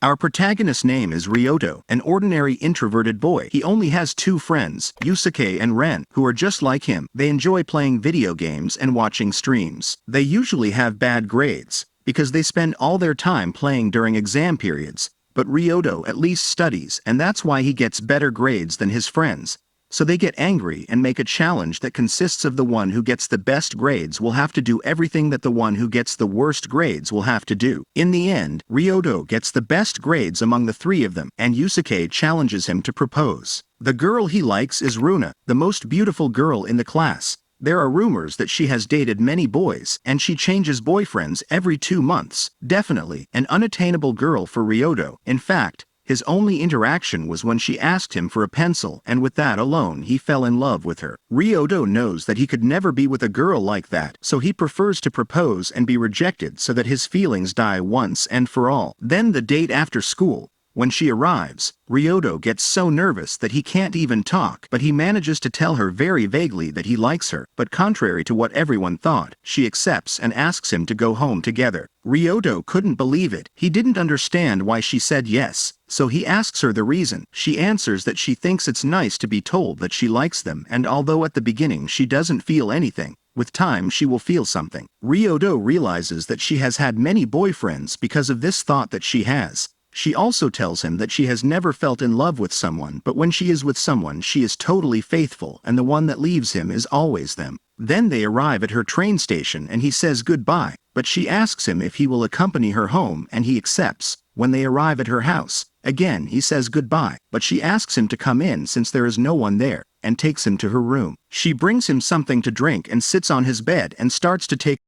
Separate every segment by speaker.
Speaker 1: Our protagonist's name is Ryuto, an ordinary introverted boy. He only has two friends, Yusuke and Ren, who are just like him. They enjoy playing video games and watching streams. They usually have bad grades, because they spend all their time playing during exam periods, but Ryuto at least studies, and that's why he gets better grades than his friends. So they get angry and make a challenge that consists of the one who gets the best grades will have to do everything that the one who gets the worst grades will have to do. In the end, Ryuto gets the best grades among the three of them, and Yusuke challenges him to propose. The girl he likes is Runa, the most beautiful girl in the class. There are rumors that she has dated many boys, and she changes boyfriends every 2 months. Definitely an unattainable girl for Ryuto. In fact, his only interaction was when she asked him for a pencil, and with that alone he fell in love with her. Ryuto knows that he could never be with a girl like that, so he prefers to propose and be rejected so that his feelings die once and for all. Then the date after school. When she arrives, Ryuto gets so nervous that he can't even talk, but he manages to tell her very vaguely that he likes her. But contrary to what everyone thought, she accepts and asks him to go home together. Ryuto couldn't believe it. He didn't understand why she said yes, so he asks her the reason. She answers that she thinks it's nice to be told that she likes them, and although at the beginning she doesn't feel anything, with time she will feel something. Ryuto realizes that she has had many boyfriends because of this thought that she has. She also tells him that she has never felt in love with someone, but when she is with someone she is totally faithful, and the one that leaves him is always them. Then they arrive at her train station and he says goodbye, but she asks him if he will accompany her home and he accepts. When they arrive at her house, again he says goodbye, but she asks him to come in since there is no one there, and takes him to her room. She brings him something to drink and sits on his bed and starts to take.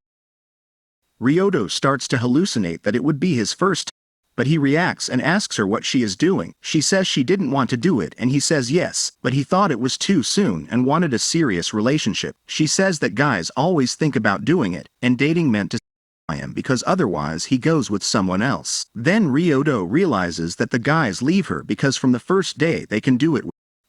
Speaker 1: Ryuto starts to hallucinate that it would be his first time. But he reacts and asks her what she is doing. She says she didn't want to do it and he says yes, but he thought it was too soon and wanted a serious relationship. She says that guys always think about doing it, and dating meant to him because otherwise he goes with someone else. Then Ryuto realizes that the guys leave her because from the first day they can do it,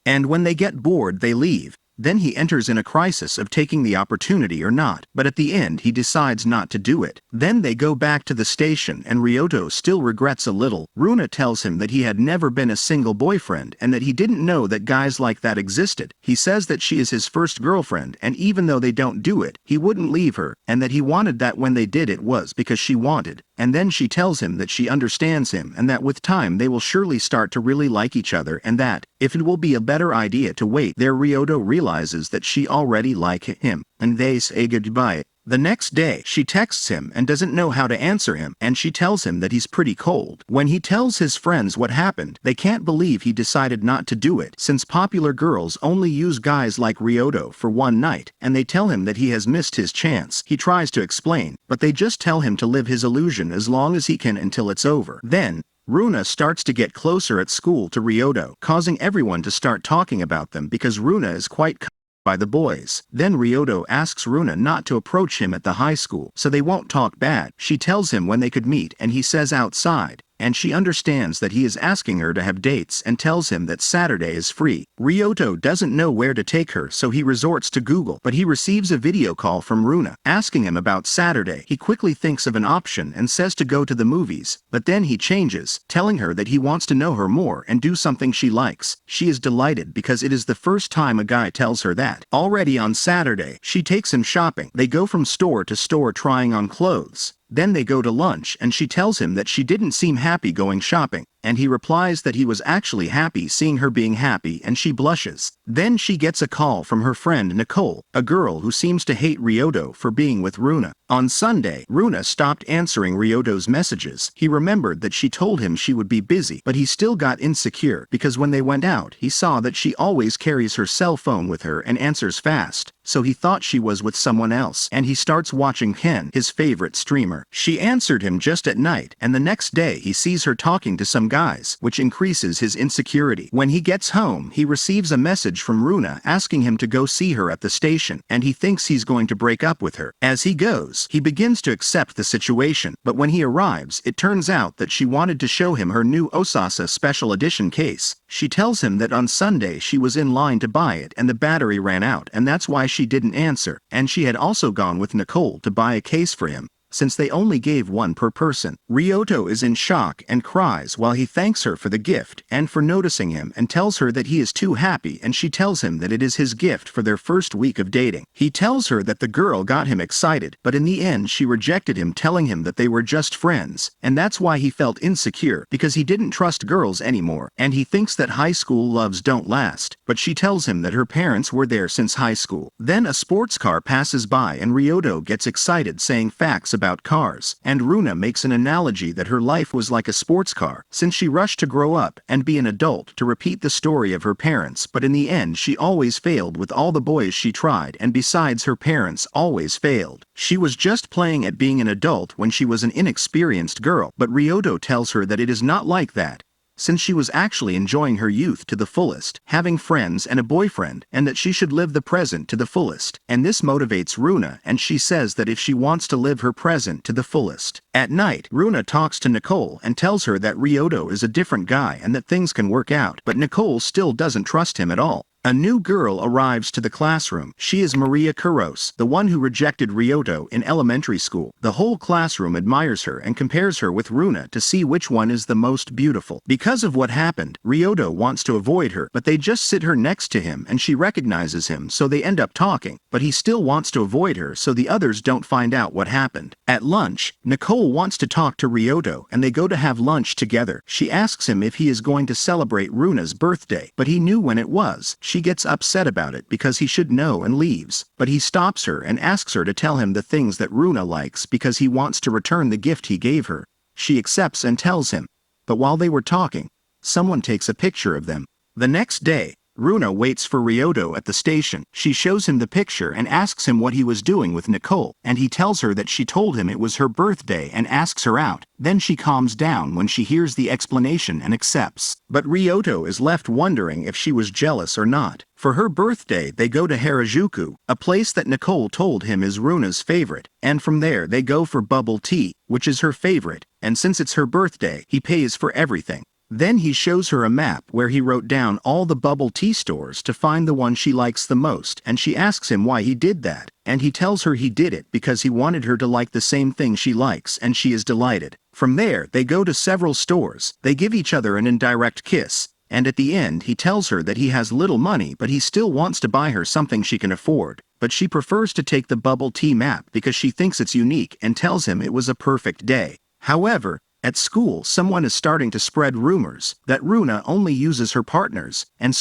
Speaker 1: and when they get bored they leave. Then he enters in a crisis of taking the opportunity or not, but at the end he decides not to do it. Then they go back to the station and Ryuto still regrets a little. Runa tells him that he had never been a single boyfriend and that he didn't know that guys like that existed. He says that she is his first girlfriend, and even though they don't do it, he wouldn't leave her, and that he wanted that when they did it was because she wanted. And then she tells him that she understands him and that with time they will surely start to really like each other, and that, if it will be a better idea to wait. There Ryuto realizes that she already likes him, and they say goodbye. The next day, she texts him and doesn't know how to answer him, and she tells him that he's pretty cold. When he tells his friends what happened, they can't believe he decided not to do it, since popular girls only use guys like Ryuto for one night, and they tell him that he has missed his chance. He tries to explain, but they just tell him to live his illusion as long as he can until it's over. Then, Runa starts to get closer at school to Ryuto, causing everyone to start talking about them because Runa is quite by the boys. Then Ryuto asks Runa not to approach him at the high school so they won't talk bad. She tells him when they could meet and he says outside, and she understands that he is asking her to have dates and tells him that Saturday is free. Ryuto doesn't know where to take her, so he resorts to Google, but he receives a video call from Runa asking him about Saturday. He quickly thinks of an option and says to go to the movies, but then he changes, telling her that he wants to know her more and do something she likes. She is delighted because it is the first time a guy tells her that. Already on Saturday, she takes him shopping. They go from store to store trying on clothes. Then they go to lunch and she tells him that she didn't seem happy going shopping, and he replies that he was actually happy seeing her being happy, and she blushes. Then she gets a call from her friend Nicole, a girl who seems to hate Ryuto for being with Runa. On Sunday, Runa stopped answering Ryuto's messages. He remembered that she told him she would be busy, but he still got insecure because when they went out he saw that she always carries her cell phone with her and answers fast, so he thought she was with someone else, and he starts watching Ken, his favorite streamer. She answered him just at night, and the next day he sees her talking to some guys, which increases his insecurity. When he gets home, he receives a message from Runa asking him to go see her at the station, and he thinks he's going to break up with her. As he goes, he begins to accept the situation, but when he arrives, it turns out that she wanted to show him her new Osasa special edition case. She tells him that on Sunday she was in line to buy it and the battery ran out, and that's why she didn't answer, and she had also gone with Nicole to buy a case for him. since they only gave one per person. Ryuto is in shock and cries while he thanks her for the gift and for noticing him and tells her that he is too happy, and she tells him that it is his gift for their first week of dating. He tells her that the girl got him excited, but in the end she rejected him, telling him that they were just friends, and that's why he felt insecure, because he didn't trust girls anymore, and he thinks that high school loves don't last. But she tells him that her parents were there since high school. Then a sports car passes by and Ryuto gets excited, saying facts about cars, and Runa makes an analogy that her life was like a sports car, since she rushed to grow up and be an adult to repeat the story of her parents, but in the end she always failed with all the boys she tried, and besides her parents always failed. She was just playing at being an adult when she was an inexperienced girl, but Ryuto tells her that it is not like that, since she was actually enjoying her youth to the fullest, having friends and a boyfriend, and that she should live the present to the fullest. And this motivates Runa, and she says that if she wants to live her present to the fullest. At night, Runa talks to Nicole and tells her that Ryuto is a different guy and that things can work out, but Nicole still doesn't trust him at all. A new girl arrives to the classroom. She is Maria Kuros, the one who rejected Ryuto in elementary school. The whole classroom admires her and compares her with Runa to see which one is the most beautiful. Because of what happened, Ryuto wants to avoid her, but they just sit her next to him and she recognizes him, so they end up talking, but he still wants to avoid her so the others don't find out what happened. At lunch, Nicole wants to talk to Ryuto and they go to have lunch together. She asks him if he is going to celebrate Runa's birthday, but he knew when it was. She gets upset about it because he should know and leaves, but he stops her and asks her to tell him the things that Runa likes because he wants to return the gift he gave her. She accepts and tells him, but while they were talking, someone takes a picture of them. The next day, Runa waits for Ryuto at the station. She shows him the picture and asks him what he was doing with Nicole, and he tells her that she told him it was her birthday and asks her out. Then she calms down when she hears the explanation and accepts. But Ryuto is left wondering if she was jealous or not. For her birthday they go to Harajuku, a place that Nicole told him is Runa's favorite, and from there they go for bubble tea, which is her favorite, and since it's her birthday, he pays for everything. Then he shows her a map where he wrote down all the bubble tea stores to find the one she likes the most, and she asks him why he did that, and he tells her he did it because he wanted her to like the same thing she likes, and she is delighted. From there they go to several stores, they give each other an indirect kiss, and at the end he tells her that he has little money but he still wants to buy her something she can afford, but she prefers to take the bubble tea map because she thinks it's unique and tells him it was a perfect day. However, at school someone is starting to spread rumors that Runa only uses her partners and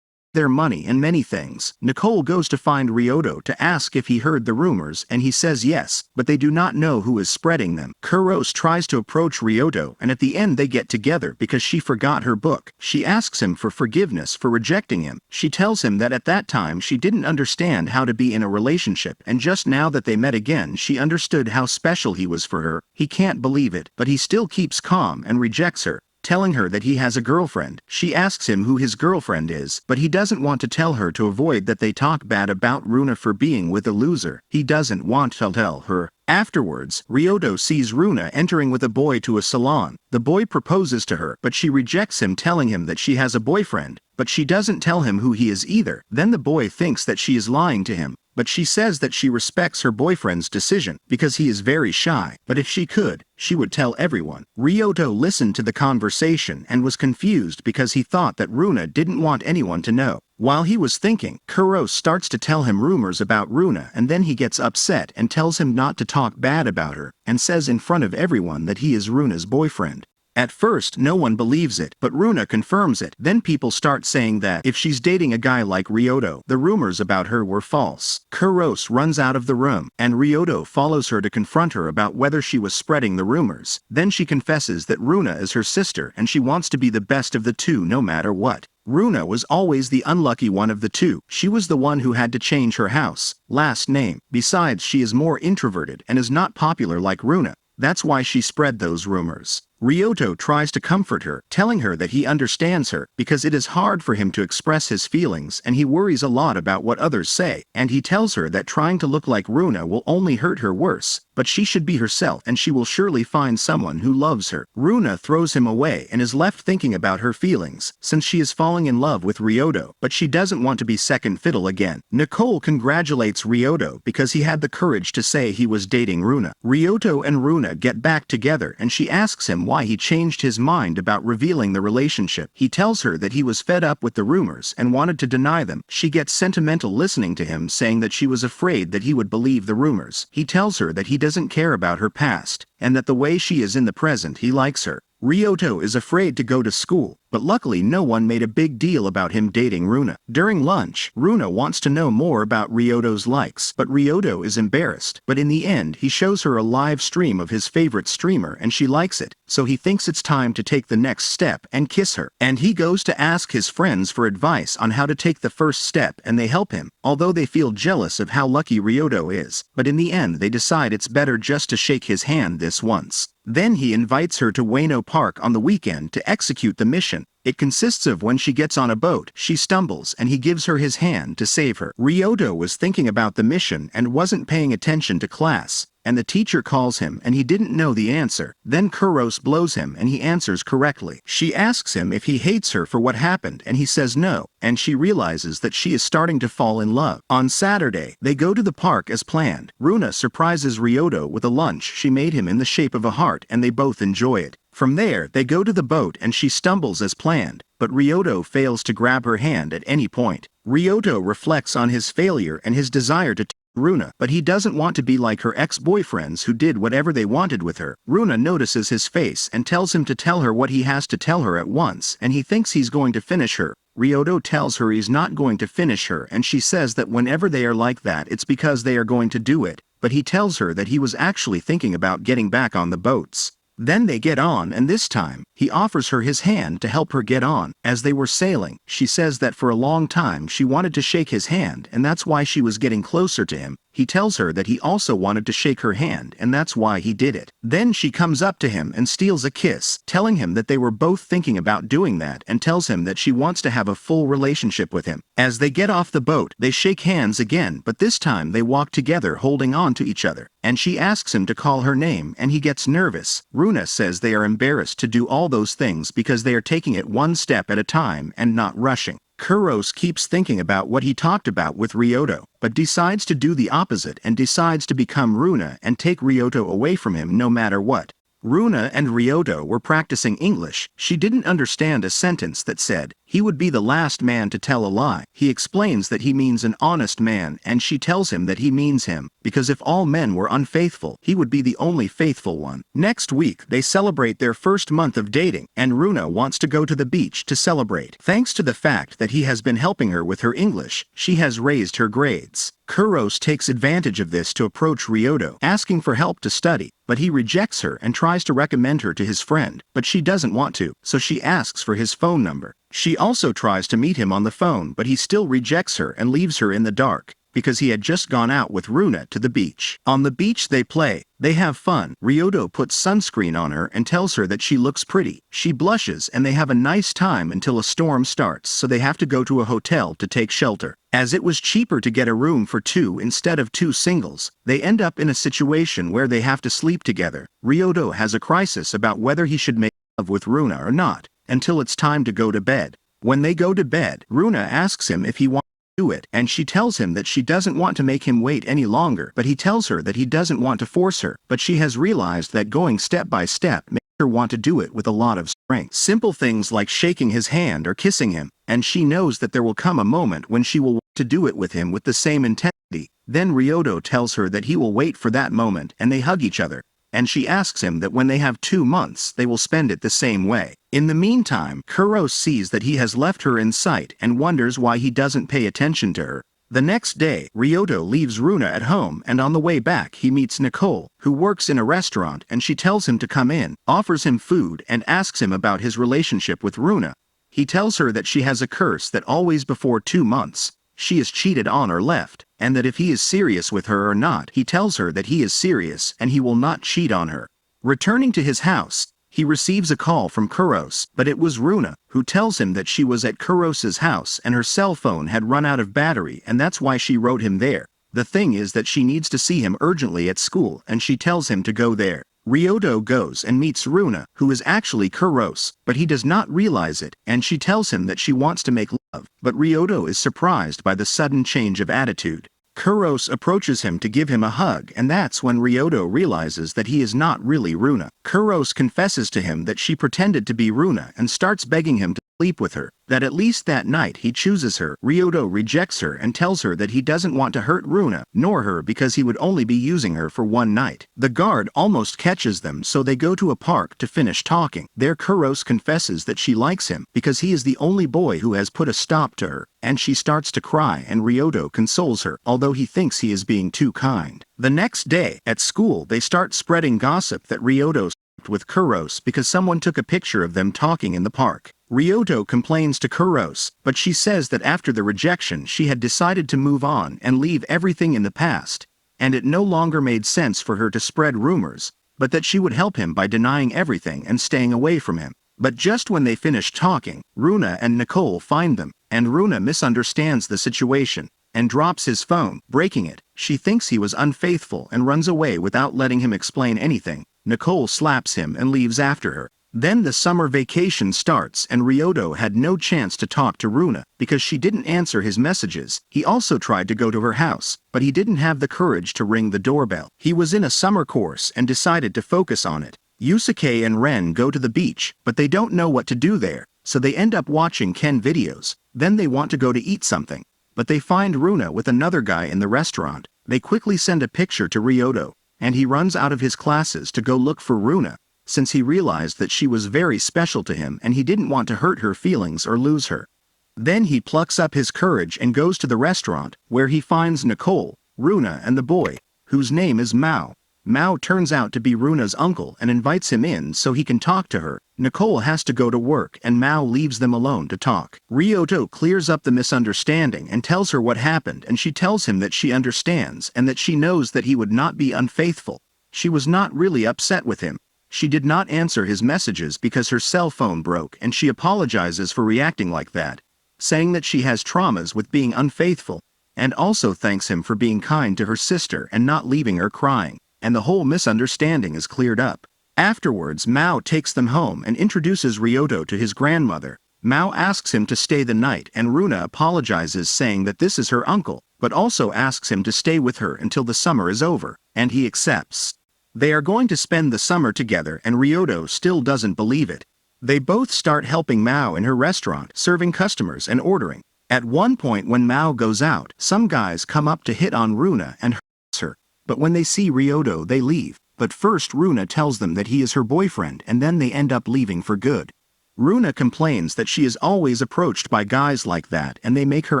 Speaker 1: their money and many things. Nicole goes to find Ryuto to ask if he heard the rumors and he says yes, but they do not know who is spreading them. Kuros tries to approach Ryuto and at the end they get together because she forgot her book. She asks him for forgiveness for rejecting him. She tells him that at that time she didn't understand how to be in a relationship, and just now that they met again she understood how special he was for her. He can't believe it, but he still keeps calm and rejects her, telling her that he has a girlfriend. She asks him who his girlfriend is, but he doesn't want to tell her to avoid that they talk bad about Runa for being with a loser. He doesn't want to tell her. Afterwards, Ryuto sees Runa entering with a boy to a salon. The boy proposes to her, but she rejects him, telling him that she has a boyfriend, but she doesn't tell him who he is either. Then the boy thinks that she is lying to him, but she says that she respects her boyfriend's decision because he is very shy, but if she could, she would tell everyone. Ryuto listened to the conversation and was confused because he thought that Runa didn't want anyone to know. While he was thinking, Kuros starts to tell him rumors about Runa, and then he gets upset and tells him not to talk bad about her, and says in front of everyone that he is Runa's boyfriend. At first no one believes it, but Runa confirms it. Then people start saying that if she's dating a guy like Ryuto, the rumors about her were false. Kuros runs out of the room, and Ryuto follows her to confront her about whether she was spreading the rumors. Then she confesses that Runa is her sister and she wants to be the best of the two no matter what. Runa was always the unlucky one of the two. She was the one who had to change her house, last name. Besides, she is more introverted and is not popular like Runa. That's why she spread those rumors. Ryuto tries to comfort her, telling her that he understands her because it is hard for him to express his feelings and he worries a lot about what others say, and he tells her that trying to look like Runa will only hurt her worse, but she should be herself and she will surely find someone who loves her. Runa throws him away and is left thinking about her feelings, since she is falling in love with Ryuto, but she doesn't want to be second fiddle again. Nicole congratulates Ryuto because he had the courage to say he was dating Runa. Ryuto and Runa get back together and she asks him why he changed his mind about revealing the relationship. He tells her that he was fed up with the rumors and wanted to deny them. She gets sentimental listening to him, saying that she was afraid that he would believe the rumors. He tells her that he doesn't care about her past, and that the way she is in the present he likes her. Ryuto is afraid to go to school, but luckily no one made a big deal about him dating Runa. During lunch, Runa wants to know more about Ryuto's likes, but Ryuto is embarrassed. But in the end he shows her a live stream of his favorite streamer and she likes it, so he thinks it's time to take the next step and kiss her. And he goes to ask his friends for advice on how to take the first step and they help him, although they feel jealous of how lucky Ryuto is. But in the end they decide it's better just to shake his hand this once. Then he invites her to Ueno Park on the weekend to execute the mission. It consists of when she gets on a boat, she stumbles and he gives her his hand to save her. Ryuto was thinking about the mission and wasn't paying attention to class, and the teacher calls him and he didn't know the answer. Then Kuros blows him and he answers correctly. She asks him if he hates her for what happened and he says no, and she realizes that she is starting to fall in love. On Saturday, they go to the park as planned. Runa surprises Ryuto with a lunch she made him in the shape of a heart and they both enjoy it. From there, they go to the boat and she stumbles as planned, but Ryuto fails to grab her hand at any point. Ryuto reflects on his failure and his desire to Runa, but he doesn't want to be like her ex-boyfriends who did whatever they wanted with her. Runa notices his face and tells him to tell her what he has to tell her at once, and he thinks he's going to finish her. Ryuto tells her he's not going to finish her and she says that whenever they are like that it's because they are going to do it, but he tells her that he was actually thinking about getting back on the boats. Then they get on and this time, he offers her his hand to help her get on. As they were sailing, she says that for a long time she wanted to shake his hand and that's why she was getting closer to him. He tells her that he also wanted to shake her hand and that's why he did it. Then she comes up to him and steals a kiss, telling him that they were both thinking about doing that and tells him that she wants to have a full relationship with him. As they get off the boat, they shake hands again, but this time they walk together holding on to each other, and she asks him to call her name and he gets nervous. Runa says they are embarrassed to do all those things because they are taking it one step at a time and not rushing. Kuros keeps thinking about what he talked about with Ryuto, but decides to do the opposite and decides to become Runa and take Ryuto away from him no matter what. Runa and Ryuto were practicing English. She didn't understand a sentence that said, he would be the last man to tell a lie. He explains that he means an honest man and she tells him that he means him, because if all men were unfaithful, he would be the only faithful one. Next week, they celebrate their first month of dating, and Runa wants to go to the beach to celebrate. Thanks to the fact that he has been helping her with her English, she has raised her grades. Kuros takes advantage of this to approach Ryuto, asking for help to study, but he rejects her and tries to recommend her to his friend, but she doesn't want to, so she asks for his phone number. She also tries to meet him on the phone, but he still rejects her and leaves her in the dark, because he had just gone out with Runa to the beach. On the beach they play. They have fun. Ryuto puts sunscreen on her and tells her that she looks pretty. She blushes and they have a nice time until a storm starts, so they have to go to a hotel to take shelter. As it was cheaper to get a room for two instead of two singles, they end up in a situation where they have to sleep together. Ryuto has a crisis about whether he should make love with Runa or not, until it's time to go to bed. When they go to bed, Runa asks him if he wants to do it, and she tells him that she doesn't want to make him wait any longer, but he tells her that he doesn't want to force her, but she has realized that going step by step makes her want to do it with a lot of strength. Simple things like shaking his hand or kissing him, and she knows that there will come a moment when she will want to do it with him with the same intensity. Then Ryuto tells her that he will wait for that moment and they hug each other, and she asks him that when they have 2 months they will spend it the same way. In the meantime, Kuros sees that he has left her in sight and wonders why he doesn't pay attention to her. The next day, Ryuto leaves Runa at home, and on the way back he meets Nicole, who works in a restaurant, and she tells him to come in, offers him food and asks him about his relationship with Runa. He tells her that she has a curse that always before 2 months, she is cheated on or left, and that if he is serious with her or not. He tells her that he is serious and he will not cheat on her. Returning to his house, he receives a call from Kuros, but it was Runa, who tells him that she was at Kuros's house and her cell phone had run out of battery and that's why she wrote him there. The thing is that she needs to see him urgently at school and she tells him to go there. Ryuto goes and meets Runa, who is actually Kuros, but he does not realize it, and she tells him that she wants to make love, but Ryuto is surprised by the sudden change of attitude. Kuros approaches him to give him a hug, and that's when Ryuto realizes that he is not really Runa. Kuros confesses to him that she pretended to be Runa and starts begging him to sleep with her, that at least that night he chooses her. Ryuto rejects her and tells her that he doesn't want to hurt Runa, nor her, because he would only be using her for one night. The guard almost catches them, so they go to a park to finish talking. There Kuros confesses that she likes him, because he is the only boy who has put a stop to her, and she starts to cry and Ryuto consoles her, although he thinks he is being too kind. The next day, at school, they start spreading gossip that Ryuto slept with Kuros because someone took a picture of them talking in the park. Ryuto complains to Kuros, but she says that after the rejection she had decided to move on and leave everything in the past, and it no longer made sense for her to spread rumors, but that she would help him by denying everything and staying away from him. But just when they finish talking, Runa and Nicole find them, and Runa misunderstands the situation and drops his phone, breaking it. She thinks he was unfaithful and runs away without letting him explain anything. Nicole slaps him and leaves after her. Then the summer vacation starts and Ryuto had no chance to talk to Runa because she didn't answer his messages. He also tried to go to her house, but he didn't have the courage to ring the doorbell. He was in a summer course and decided to focus on it. Yusuke and Ren go to the beach, but they don't know what to do there, so they end up watching Ken videos. Then they want to go to eat something, but they find Runa with another guy in the restaurant. They quickly send a picture to Ryuto, and he runs out of his classes to go look for Runa, since he realized that she was very special to him and he didn't want to hurt her feelings or lose her. Then he plucks up his courage and goes to the restaurant, where he finds Nicole, Runa and the boy, whose name is Mao. Mao turns out to be Runa's uncle and invites him in so he can talk to her. Nicole has to go to work and Mao leaves them alone to talk. Ryuto clears up the misunderstanding and tells her what happened, and she tells him that she understands and that she knows that he would not be unfaithful. She was not really upset with him. She did not answer his messages because her cell phone broke, and she apologizes for reacting like that, saying that she has traumas with being unfaithful, and also thanks him for being kind to her sister and not leaving her crying, and the whole misunderstanding is cleared up. Afterwards, Mao takes them home and introduces Ryuto to his grandmother. Mao asks him to stay the night and Runa apologizes, saying that this is her uncle, but also asks him to stay with her until the summer is over, and he accepts. They are going to spend the summer together and Ryuto still doesn't believe it. They both start helping Mao in her restaurant, serving customers and ordering. At one point when Mao goes out, some guys come up to hit on Runa and hurt her, but when they see Ryuto they leave. But first Runa tells them that he is her boyfriend, and then they end up leaving for good. Runa complains that she is always approached by guys like that and they make her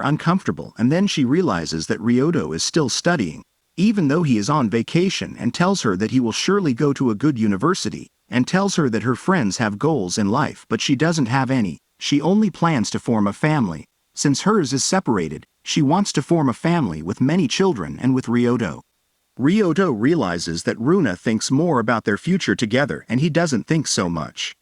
Speaker 1: uncomfortable, and then she realizes that Ryuto is still studying, even though he is on vacation, and tells her that he will surely go to a good university, and tells her that her friends have goals in life but she doesn't have any. She only plans to form a family. Since hers is separated, she wants to form a family with many children and with Ryuto. Ryuto realizes that Runa thinks more about their future together and he doesn't think so much.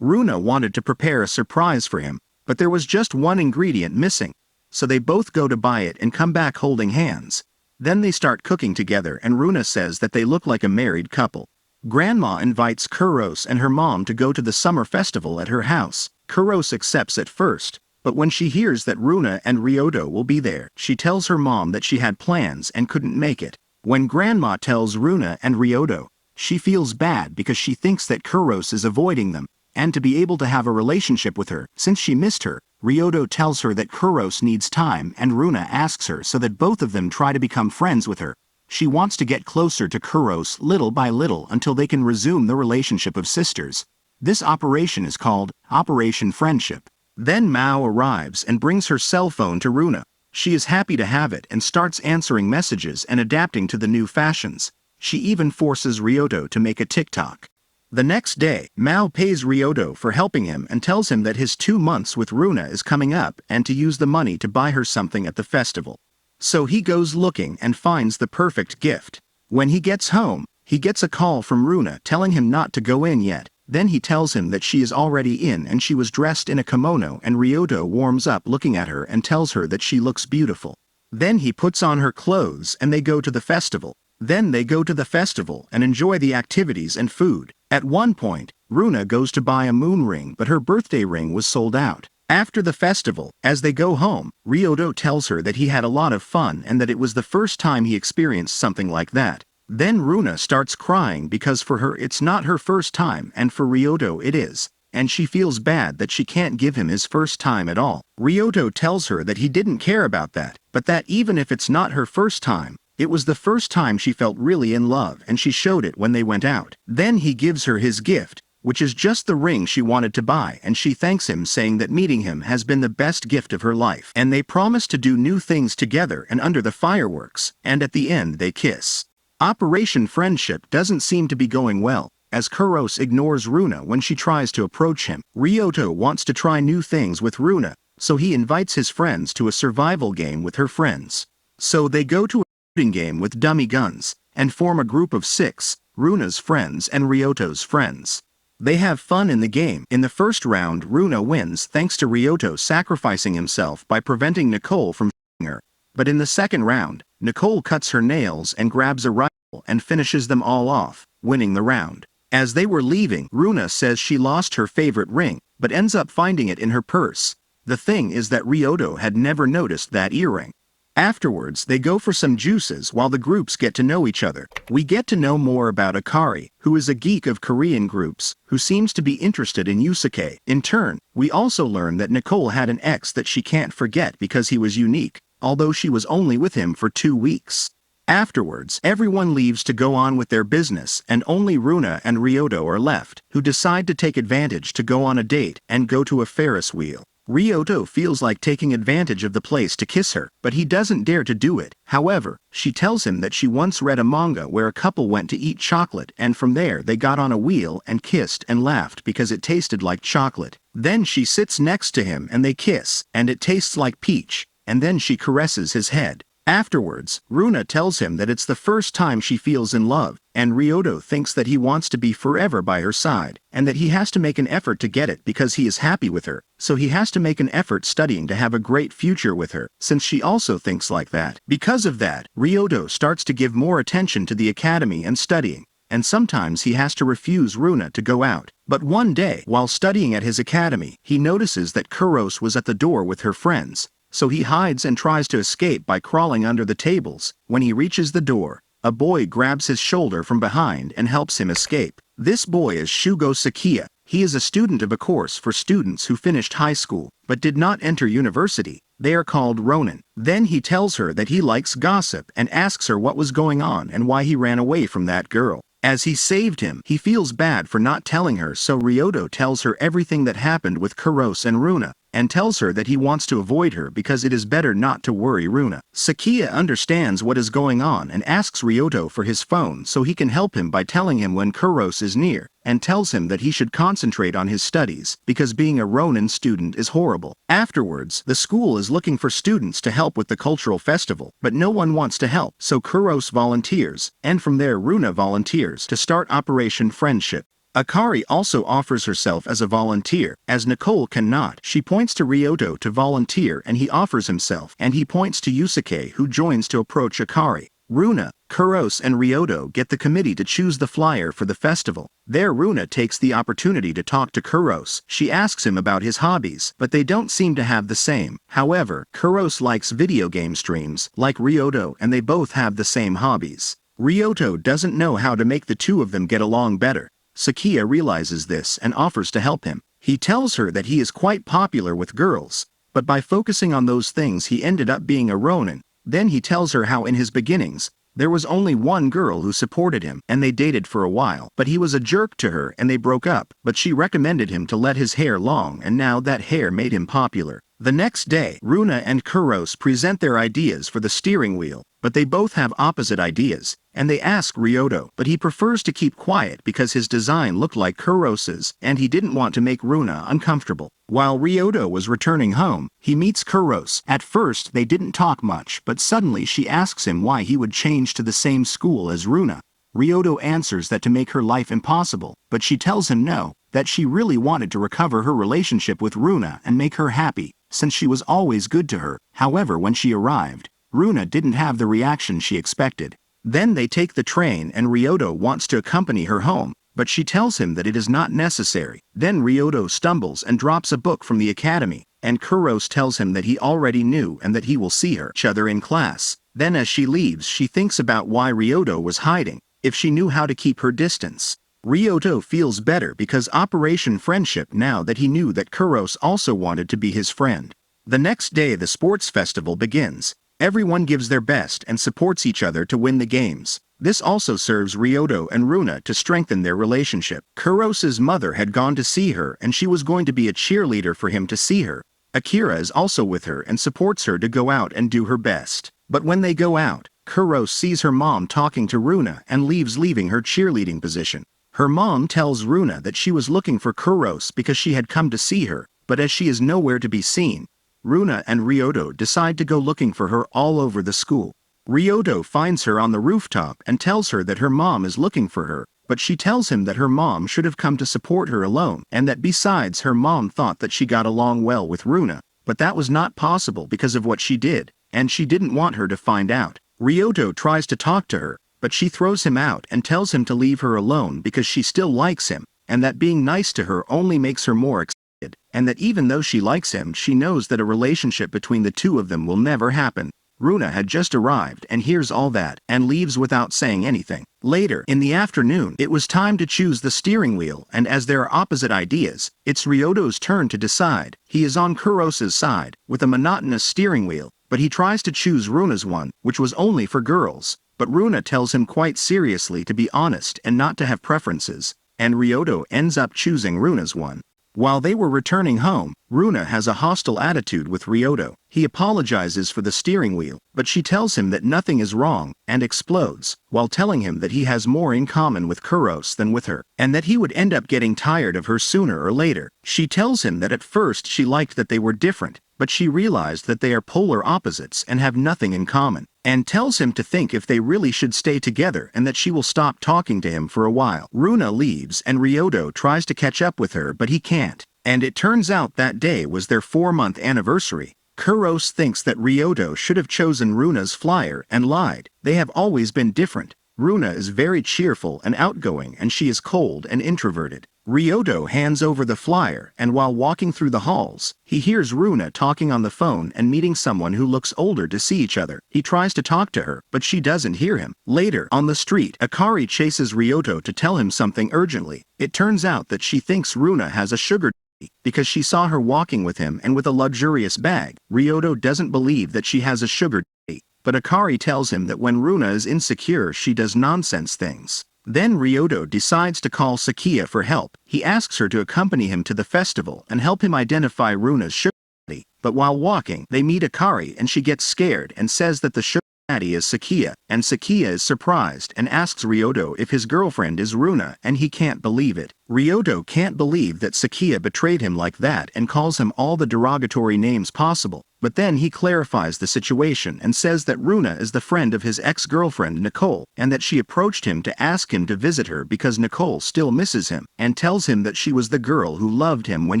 Speaker 1: Runa wanted to prepare a surprise for him, but there was just one ingredient missing, so they both go to buy it and come back holding hands. Then they start cooking together and Runa says that they look like a married couple. Grandma invites Kuros and her mom to go to the summer festival at her house. Kuros accepts at first, but when she hears that Runa and Ryuto will be there, she tells her mom that she had plans and couldn't make it. When Grandma tells Runa and Ryuto, she feels bad because she thinks that Kuros is avoiding them, and to be able to have a relationship with her, since she missed her. Ryuto tells her that Kuros needs time and Runa asks her so that both of them try to become friends with her. She wants to get closer to Kuros little by little until they can resume the relationship of sisters. This operation is called Operation Friendship. Then Mao arrives and brings her cell phone to Runa. She is happy to have it and starts answering messages and adapting to the new fashions. She even forces Ryuto to make a TikTok. The next day, Mao pays Ryuto for helping him and tells him that his 2 months with Runa is coming up and to use the money to buy her something at the festival. So he goes looking and finds the perfect gift. When he gets home, he gets a call from Runa telling him not to go in yet. Then he tells him that she is already in and she was dressed in a kimono, and Ryuto warms up looking at her and tells her that she looks beautiful. Then he puts on her clothes and they go to the festival. Then they go to the festival and enjoy the activities and food. At one point, Runa goes to buy a moon ring, but her birthday ring was sold out. After the festival, as they go home, Ryuto tells her that he had a lot of fun and that it was the first time he experienced something like that. Then Runa starts crying because for her it's not her first time and for Ryuto it is, and she feels bad that she can't give him his first time at all. Ryuto tells her that he didn't care about that, but that even if it's not her first time, it was the first time she felt really in love and she showed it when they went out. Then he gives her his gift, which is just the ring she wanted to buy, and she thanks him saying that meeting him has been the best gift of her life. And they promise to do new things together and under the fireworks, and at the end they kiss. Operation Friendship doesn't seem to be going well, as Kuros ignores Runa when she tries to approach him. Ryuto wants to try new things with Runa, so he invites his friends to a survival game with her friends. So they go to a shooting game with dummy guns, and form a group of 6, Runa's friends and Ryuto's friends. They have fun in the game. In the first round, Runa wins thanks to Ryuto sacrificing himself by preventing Nicole from shooting her. But in the second round, Nicole cuts her nails and grabs a rifle and finishes them all off, winning the round. As they were leaving, Runa says she lost her favorite ring, but ends up finding it in her purse. The thing is that Ryuto had never noticed that earring. Afterwards, they go for some juices while the groups get to know each other. We get to know more about Akari, who is a geek of Korean groups, who seems to be interested in Yusuke. In turn, we also learn that Nicole had an ex that she can't forget because he was unique, although she was only with him for 2 weeks. Afterwards, everyone leaves to go on with their business and only Runa and Ryuto are left, who decide to take advantage to go on a date and go to a Ferris wheel. Ryuto feels like taking advantage of the place to kiss her, but he doesn't dare to do it. However, she tells him that she once read a manga where a couple went to eat chocolate and from there they got on a wheel and kissed and laughed because it tasted like chocolate. Then she sits next to him and they kiss, and it tastes like peach, and then she caresses his head. Afterwards, Runa tells him that it's the first time she feels in love, and Ryuto thinks that he wants to be forever by her side, and that he has to make an effort to get it because he is happy with her, so he has to make an effort studying to have a great future with her, since she also thinks like that. Because of that, Ryuto starts to give more attention to the academy and studying, and sometimes he has to refuse Runa to go out. But one day, while studying at his academy, he notices that Kuros was at the door with her friends, so he hides and tries to escape by crawling under the tables. When he reaches the door, a boy grabs his shoulder from behind and helps him escape. This boy is Shugo Sakia. He is a student of a course for students who finished high school, but did not enter university. They are called Ronin. Then he tells her that he likes gossip and asks her what was going on and why he ran away from that girl. As he saved him, he feels bad for not telling her, so Ryuto tells her everything that happened with Kuros and Runa, and tells her that he wants to avoid her because it is better not to worry Runa. Sakia understands what is going on and asks Ryuto for his phone so he can help him by telling him when Kuros is near, and tells him that he should concentrate on his studies because being a Ronin student is horrible. Afterwards, the school is looking for students to help with the cultural festival, but no one wants to help, so Kuros volunteers, and from there Runa volunteers to start Operation Friendship. Akari also offers herself as a volunteer, as Nicole cannot. She points to Ryuto to volunteer and he offers himself, and he points to Yusuke who joins to approach Akari. Runa, Kuros and Ryuto get the committee to choose the flyer for the festival. There Runa takes the opportunity to talk to Kuros. She asks him about his hobbies, but they don't seem to have the same. However, Kuros likes video game streams, like Ryuto, and they both have the same hobbies. Ryuto doesn't know how to make the two of them get along better. Sakia realizes this and offers to help him. He tells her that he is quite popular with girls, but by focusing on those things he ended up being a Ronin. Then he tells her how in his beginnings, there was only one girl who supported him, and they dated for a while, but he was a jerk to her and they broke up, but she recommended him to let his hair long and now that hair made him popular. The next day, Runa and Kuros present their ideas for the steering wheel, but they both have opposite ideas, and they ask Ryuto, but he prefers to keep quiet because his design looked like Kuros's, and he didn't want to make Runa uncomfortable. While Ryuto was returning home, he meets Kuros. At first, they didn't talk much, but suddenly she asks him why he would change to the same school as Runa. Ryuto answers that to make her life impossible, but she tells him no, that she really wanted to recover her relationship with Runa and make her happy, since she was always good to her. However, when she arrived, Runa didn't have the reaction she expected. Then they take the train and Ryuto wants to accompany her home, but she tells him that it is not necessary. Then Ryuto stumbles and drops a book from the academy, and Kuros tells him that he already knew and that he will see each other in class. Then as she leaves she thinks about why Ryuto was hiding, if she knew how to keep her distance. Ryuto feels better because Operation Friendship now that he knew that Kuros also wanted to be his friend. The next day the sports festival begins. Everyone gives their best and supports each other to win the games. This also serves Ryuto and Runa to strengthen their relationship. Kuros's mother had gone to see her and she was going to be a cheerleader for him to see her. Akira is also with her and supports her to go out and do her best. But when they go out, Kuros sees her mom talking to Runa and leaving her cheerleading position. Her mom tells Runa that she was looking for Kuros because she had come to see her, but as she is nowhere to be seen, Runa and Ryuto decide to go looking for her all over the school. Ryuto finds her on the rooftop and tells her that her mom is looking for her, but she tells him that her mom should have come to support her alone, and that besides her mom thought that she got along well with Runa, but that was not possible because of what she did, and she didn't want her to find out. Ryuto tries to talk to her, but she throws him out and tells him to leave her alone because she still likes him, and that being nice to her only makes her more excited, and that even though she likes him she knows that a relationship between the two of them will never happen. Runa had just arrived and hears all that and leaves without saying anything. Later, in the afternoon, it was time to choose the steering wheel, and as there are opposite ideas, it's Ryuto's turn to decide. He is on Kuros's side, with a monotonous steering wheel, but he tries to choose Runa's one, which was only for girls, but Runa tells him quite seriously to be honest and not to have preferences, and Ryuto ends up choosing Runa's one. While they were returning home, Runa has a hostile attitude with Ryuto. He apologizes for the steering wheel, but she tells him that nothing is wrong, and explodes, while telling him that he has more in common with Kuros than with her, and that he would end up getting tired of her sooner or later. She tells him that at first she liked that they were different, but she realized that they are polar opposites and have nothing in common, and tells him to think if they really should stay together and that she will stop talking to him for a while. Runa leaves and Ryuto tries to catch up with her but he can't, and it turns out that day was their 4-month anniversary. Kuros thinks that Ryuto should have chosen Runa's flyer and lied. They have always been different. Runa is very cheerful and outgoing and she is cold and introverted. Ryuto hands over the flyer and while walking through the halls, he hears Runa talking on the phone and meeting someone who looks older to see each other. He tries to talk to her, but she doesn't hear him. Later, on the street, Akari chases Ryuto to tell him something urgently. It turns out that she thinks Runa has a sugar daddy because she saw her walking with him and with a luxurious bag. Ryuto doesn't believe that she has a sugar daddy, but Akari tells him that when Runa is insecure she does nonsense things. Then Ryuto decides to call Sakia for help. He asks her to accompany him to the festival and help him identify Runa's sugar daddy, but while walking, they meet Akari and she gets scared and says that the sugar daddy is Sakia, and Sakia is surprised and asks Ryuto if his girlfriend is Runa and he can't believe it. Ryuto can't believe that Sakia betrayed him like that and calls him all the derogatory names possible. But then he clarifies the situation and says that Runa is the friend of his ex-girlfriend Nicole, and that she approached him to ask him to visit her because Nicole still misses him, and tells him that she was the girl who loved him when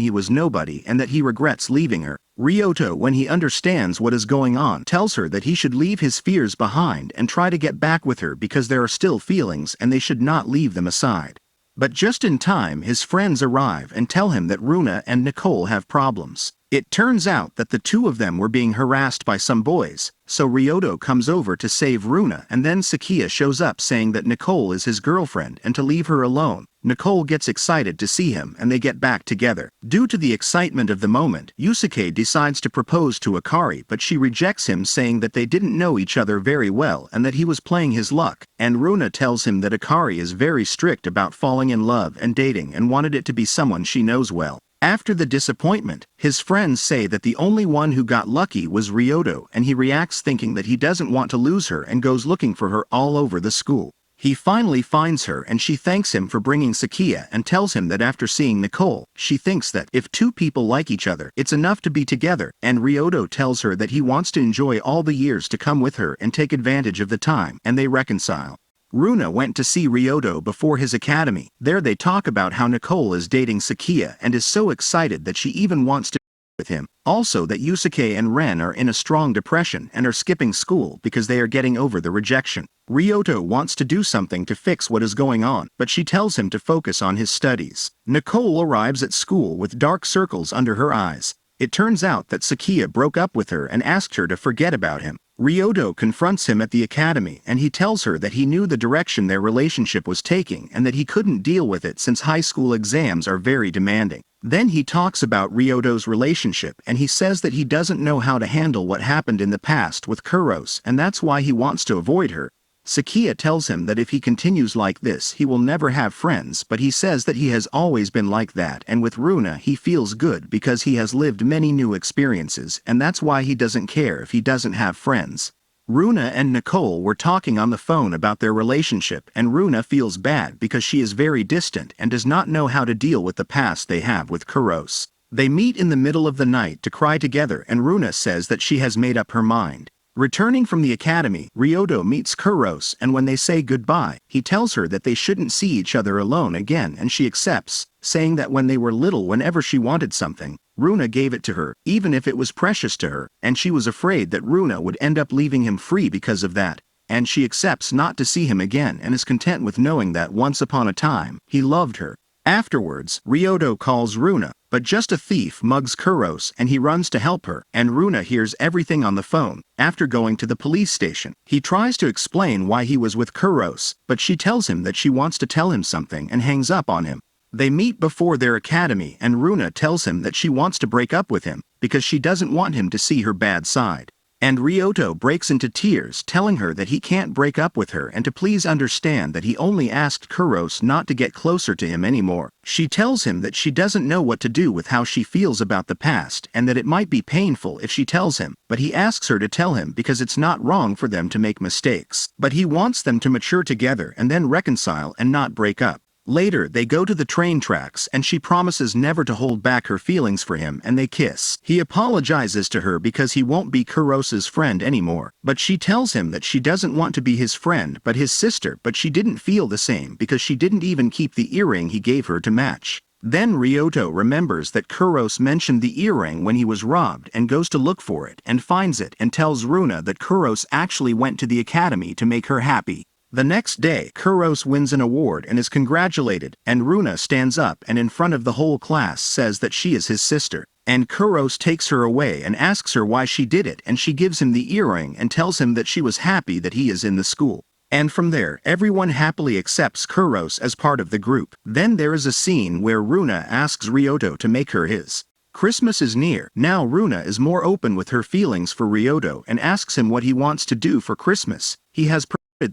Speaker 1: he was nobody and that he regrets leaving her. Ryuto, when he understands what is going on, tells her that he should leave his fears behind and try to get back with her because there are still feelings and they should not leave them aside. But just in time his friends arrive and tell him that Runa and Nicole have problems. It turns out that the two of them were being harassed by some boys, so Ryuto comes over to save Runa and then Sakia shows up saying that Nicole is his girlfriend and to leave her alone. Nicole gets excited to see him and they get back together. Due to the excitement of the moment, Yusuke decides to propose to Akari but she rejects him saying that they didn't know each other very well and that he was playing his luck, and Runa tells him that Akari is very strict about falling in love and dating and wanted it to be someone she knows well. After the disappointment, his friends say that the only one who got lucky was Ryuto and he reacts thinking that he doesn't want to lose her and goes looking for her all over the school. He finally finds her and she thanks him for bringing Sakia and tells him that after seeing Nicole, she thinks that if two people like each other, it's enough to be together, and Ryuto tells her that he wants to enjoy all the years to come with her and take advantage of the time, and they reconcile. Runa went to see Ryuto before his academy. There they talk about how Nicole is dating Sakia and is so excited that she even wants to with him. Also that Yusuke and Ren are in a strong depression and are skipping school because they are getting over the rejection. Ryuto wants to do something to fix what is going on, but she tells him to focus on his studies. Nicole arrives at school with dark circles under her eyes. It turns out that Sakia broke up with her and asked her to forget about him. Ryuto confronts him at the academy and he tells her that he knew the direction their relationship was taking and that he couldn't deal with it since high school exams are very demanding. Then he talks about Ryuto's relationship and he says that he doesn't know how to handle what happened in the past with Kuros and that's why he wants to avoid her. Sakia tells him that if he continues like this he will never have friends, but he says that he has always been like that, and with Runa he feels good because he has lived many new experiences and that's why he doesn't care if he doesn't have friends. Runa and Nicole were talking on the phone about their relationship and Runa feels bad because she is very distant and does not know how to deal with the past they have with Kuros. They meet in the middle of the night to cry together and Runa says that she has made up her mind. Returning from the academy, Ryuto meets Kuros and when they say goodbye, he tells her that they shouldn't see each other alone again and she accepts, saying that when they were little whenever she wanted something, Runa gave it to her, even if it was precious to her, and she was afraid that Runa would end up leaving him free because of that, and she accepts not to see him again and is content with knowing that once upon a time, he loved her. Afterwards, Ryuto calls Runa, but just a thief mugs Kuros and he runs to help her, and Runa hears everything on the phone. After going to the police station, he tries to explain why he was with Kuros, but she tells him that she wants to tell him something and hangs up on him. They meet before their academy and Runa tells him that she wants to break up with him because she doesn't want him to see her bad side. And Ryuto breaks into tears telling her that he can't break up with her and to please understand that he only asked Kuros not to get closer to him anymore. She tells him that she doesn't know what to do with how she feels about the past and that it might be painful if she tells him, but he asks her to tell him because it's not wrong for them to make mistakes. But he wants them to mature together and then reconcile and not break up. Later, they go to the train tracks and she promises never to hold back her feelings for him and they kiss. He apologizes to her because he won't be Kuros's friend anymore, but she tells him that she doesn't want to be his friend but his sister, but she didn't feel the same because she didn't even keep the earring he gave her to match. Then Ryuto remembers that Kuros mentioned the earring when he was robbed and goes to look for it and finds it and tells Runa that Kuros actually went to the academy to make her happy. The next day, Kuros wins an award and is congratulated, and Runa stands up and in front of the whole class says that she is his sister. And Kuros takes her away and asks her why she did it and she gives him the earring and tells him that she was happy that he is in the school. And from there, everyone happily accepts Kuros as part of the group. Then there is a scene where Runa asks Ryuto to make her his. Christmas is near. Now Runa is more open with her feelings for Ryuto and asks him what he wants to do for Christmas. He has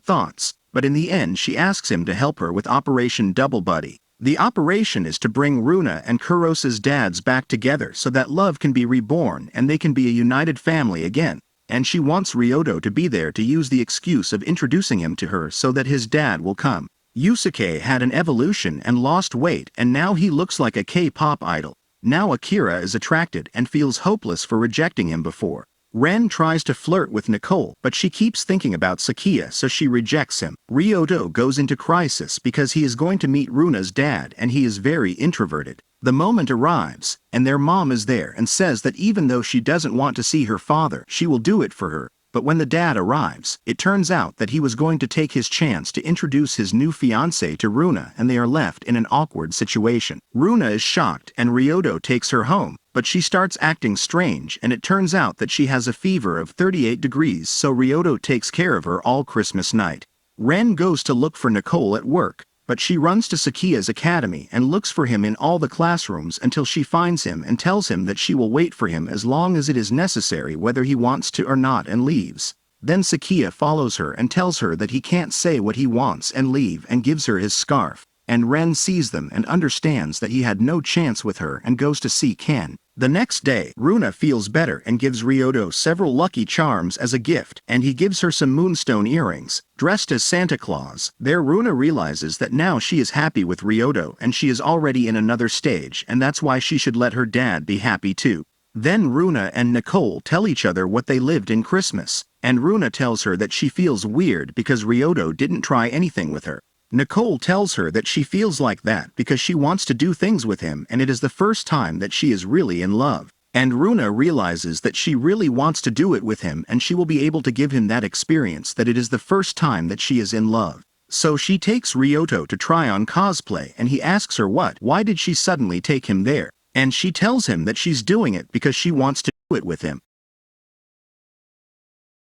Speaker 1: thoughts, but in the end she asks him to help her with Operation Double Buddy. The operation is to bring Runa and Kuros's dads back together so that love can be reborn and they can be a united family again, and she wants Ryuto to be there to use the excuse of introducing him to her so that his dad will come. Yusuke had an evolution and lost weight and now he looks like a K-pop idol. Now Akira is attracted and feels hopeless for rejecting him before. Ren tries to flirt with Nicole, but she keeps thinking about Sakia so she rejects him. Ryuto goes into crisis because he is going to meet Runa's dad and he is very introverted. The moment arrives, and their mom is there and says that even though she doesn't want to see her father, she will do it for her. But when the dad arrives, it turns out that he was going to take his chance to introduce his new fiancée to Runa and they are left in an awkward situation. Runa is shocked and Ryuto takes her home, but she starts acting strange and it turns out that she has a fever of 38 degrees so Ryuto takes care of her all Christmas night. Ren goes to look for Nicole at work, but she runs to Sakia's academy and looks for him in all the classrooms until she finds him and tells him that she will wait for him as long as it is necessary whether he wants to or not and leaves. Then Sakia follows her and tells her that he can't say what he wants and leave and gives her his scarf, and Ren sees them and understands that he had no chance with her and goes to see Ken. The next day, Runa feels better and gives Ryuto several lucky charms as a gift, and he gives her some moonstone earrings. Dressed as Santa Claus, there Runa realizes that now she is happy with Ryuto and she is already in another stage and that's why she should let her dad be happy too. Then Runa and Nicole tell each other what they lived in Christmas, and Runa tells her that she feels weird because Ryuto didn't try anything with her. Nicole tells her that she feels like that because she wants to do things with him and it is the first time that she is really in love. And Runa realizes that she really wants to do it with him and she will be able to give him that experience that it is the first time that she is in love. So she takes Ryuto to try on cosplay and he asks her why did she suddenly take him there? And she tells him that she's doing it because she wants to do it with him.